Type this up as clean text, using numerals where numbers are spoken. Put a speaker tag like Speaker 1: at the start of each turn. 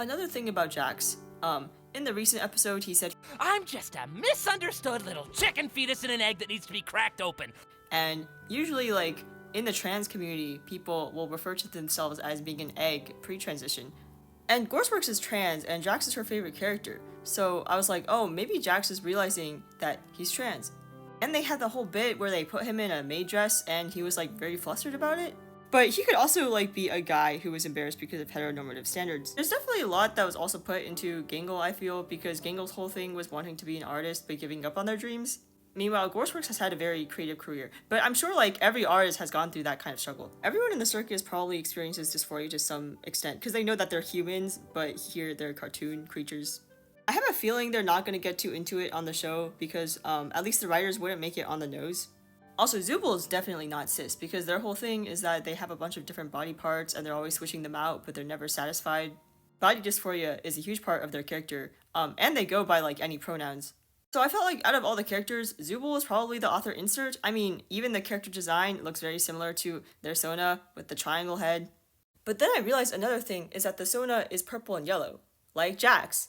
Speaker 1: Another thing about Jax, in the recent episode he said,
Speaker 2: I'm just a misunderstood little chicken fetus in an egg that needs to be cracked open.
Speaker 1: And usually, like, in the trans community, people will refer to themselves as being an egg pre-transition. And Gorsesworx is trans, and Jax is her favorite character. So I was like, oh, maybe Jax is realizing that he's trans. And they had the whole bit where they put him in a maid dress, and he was, like, very flustered about it. But he could also, like, be a guy who was embarrassed because of heteronormative standards. There's definitely a lot that was also put into Gangle, I feel, because Gangle's whole thing was wanting to be an artist but giving up on their dreams. Meanwhile, Gorsesworx has had a very creative career, but I'm sure like every artist has gone through that kind of struggle. Everyone in the circus probably experiences dysphoria to some extent, because they know that they're humans, but here they're cartoon creatures. I have a feeling they're not going to get too into it on the show, because at least the writers wouldn't make it on the nose. Also, Zooble is definitely not cis, because their whole thing is that they have a bunch of different body parts, and they're always switching them out, but they're never satisfied. Body dysphoria is a huge part of their character, and they go by like any pronouns. So I felt like out of all the characters, Zooble was probably the author insert. I mean, even the character design looks very similar to their Sona with the triangle head. But then I realized another thing is that the Sona is purple and yellow, like Jax.